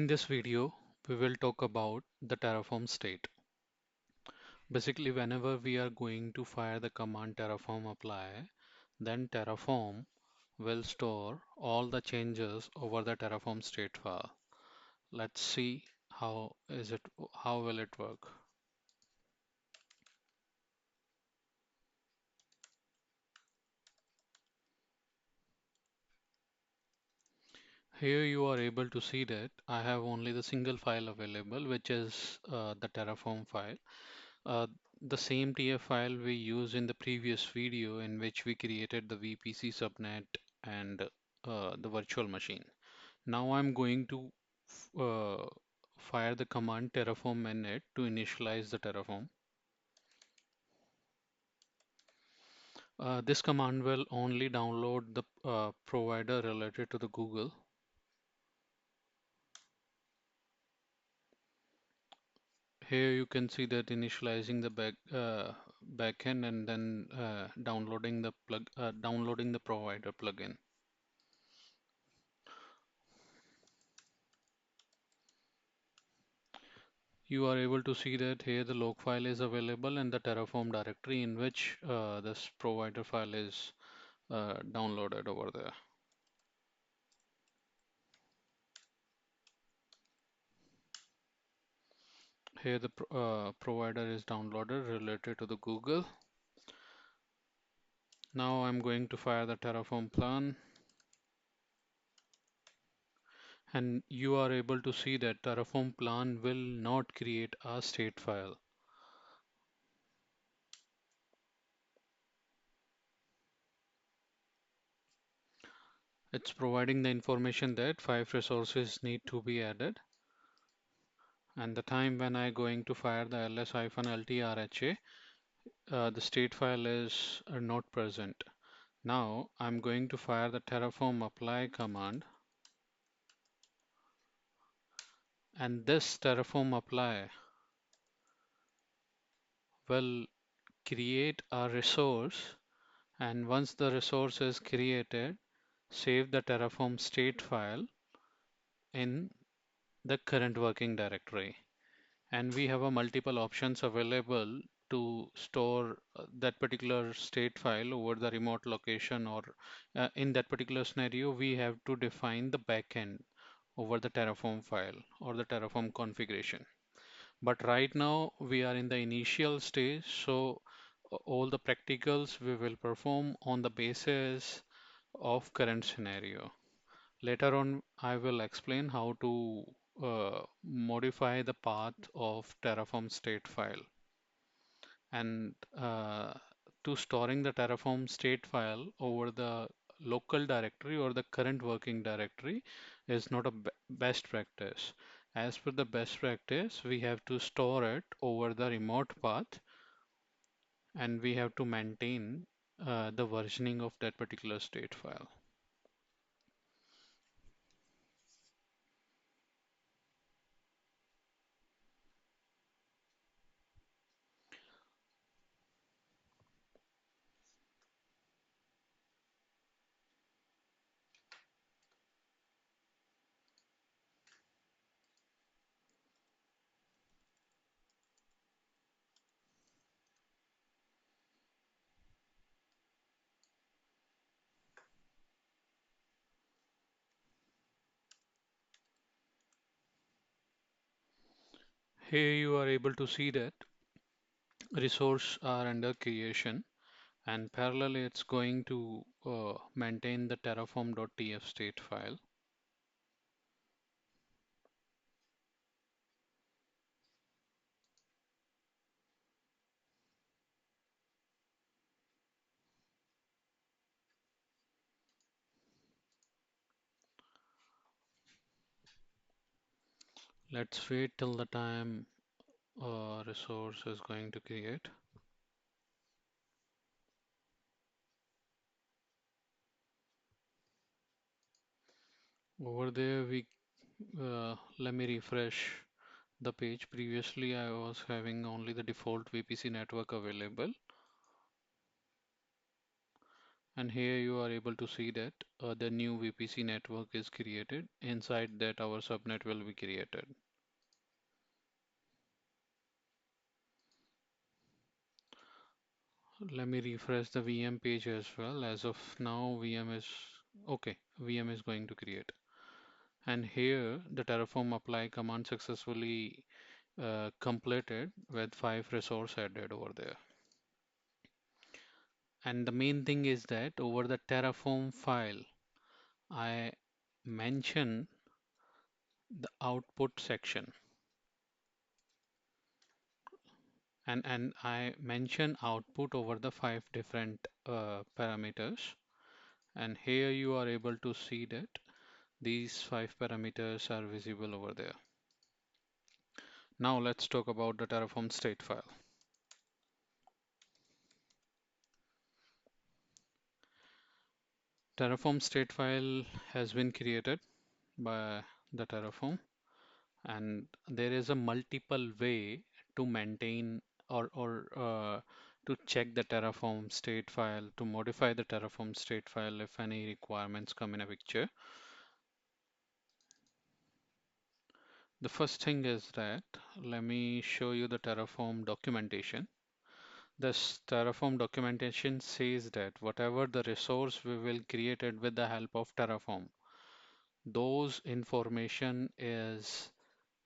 In this video, we will talk about the Terraform state. Basically, whenever we are going to fire the command Terraform apply, then Terraform will store all the changes over the Terraform state file. Let's see how will it work. Here you are able to see that I have only the single file available, which is the Terraform file. Uh, the same TF file we used in the previous video in which we created the VPC subnet and the virtual machine. Now I'm going to fire the command terraform init to initialize the Terraform. This command will only download the provider related to the Google. Here you can see that initializing the backend and then downloading the provider plugin. You are able to see that here the log file is available in the Terraform directory in which this provider file is downloaded over there. Here the provider is downloaded related to the Google. Now I'm going to fire the Terraform plan, and you are able to see that Terraform plan will not create a state file. It's providing the information that 5 resources need to be added, and the time when I'm going to fire the ls-ltrha, the state file is not present. Now I'm going to fire the terraform apply command, and this terraform apply will create a resource, and once the resource is created, save the terraform state file in the current working directory. And we have a multiple options available to store that particular state file over the remote location, or in that particular scenario we have to define the backend over the Terraform file or the Terraform configuration. But right now we are in the initial stage, so all the practicals we will perform on the basis of current scenario. Later on, I will explain how to modify the path of Terraform state file. And to storing the Terraform state file over the local directory or the current working directory is not a best practice. As per the best practice, we have to store it over the remote path, and we have to maintain the versioning of that particular state file. Here you are able to see that resource are under creation, and parallelly it's going to maintain the terraform.tf state file. Let's wait till the time resource is going to create. Over there we let me refresh the page. Previously I was having only the default VPC network available, And here you are able to see that the new VPC network is created. Inside that our subnet will be created. Let me refresh the VM page as well. As of now, VM is okay. VM is going to create. And here the Terraform apply command successfully completed with 5 resource added over there. And the main thing is that over the Terraform file, I mention the output section and I mention output over the 5 different parameters. And here you are able to see that these 5 parameters are visible over there. Now let's talk about the Terraform state file. Terraform state file has been created by the Terraform, and there is a multiple way to maintain or to check the Terraform state file, to modify the Terraform state file if any requirements come in a picture. The first thing is that let me show you the Terraform documentation. This Terraform documentation says that whatever the resource we will create it with the help of Terraform, those information is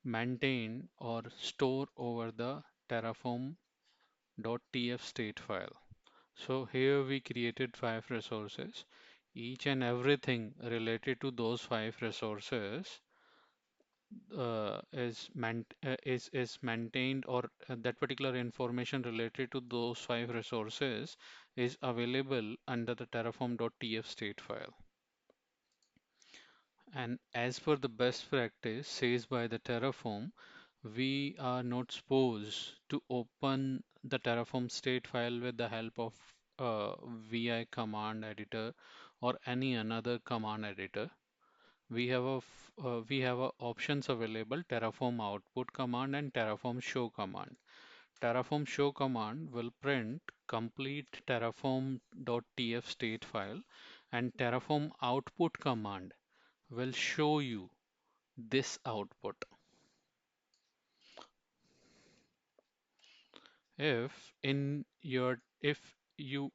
maintained or stored over the terraform.tf state file. So here we created 5 resources. Each and everything related to those 5 resources is maintained, or that particular information related to those 5 resources is available under the terraform.tf state file. And as per the best practice says by the Terraform, we are not supposed to open the Terraform state file with the help of vi command editor or any another command editor. We have options available: Terraform output command and Terraform show command. Terraform show command will print complete terraform.tf state file, and Terraform output command will show you this output. If you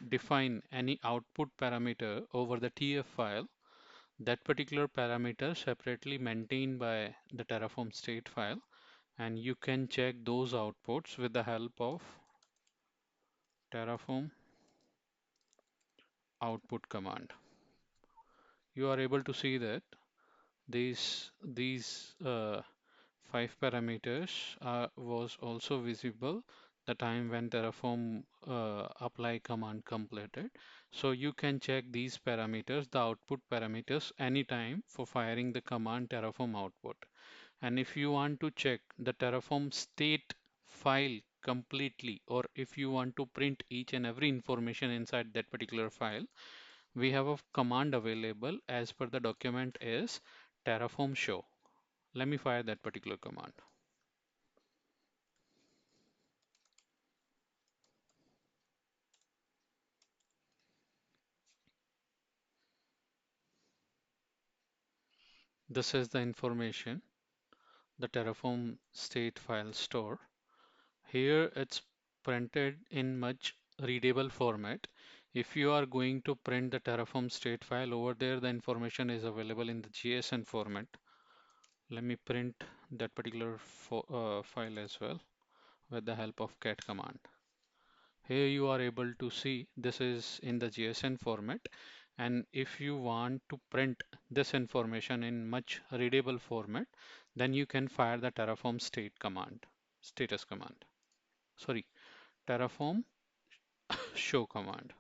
define any output parameter over the TF file, that particular parameter separately maintained by the Terraform state file, and you can check those outputs with the help of Terraform output command. You are able to see that these 5 parameters was also visible the time when Terraform apply command completed. So you can check these parameters, the output parameters, anytime for firing the command Terraform output. And if you want to check the Terraform state file completely, or if you want to print each and every information inside that particular file, we have a command available as per the document is Terraform show. Let me fire that particular command. This is the information the Terraform state file store. Here it's printed in much readable format. If you are going to print the Terraform state file over there, the information is available in the JSON format. Let me print that particular file as well with the help of cat command. Here you are able to see this is in the JSON format, and if you want to print this information in much readable format, then you can fire the Terraform state command, status command. Sorry, Terraform show command.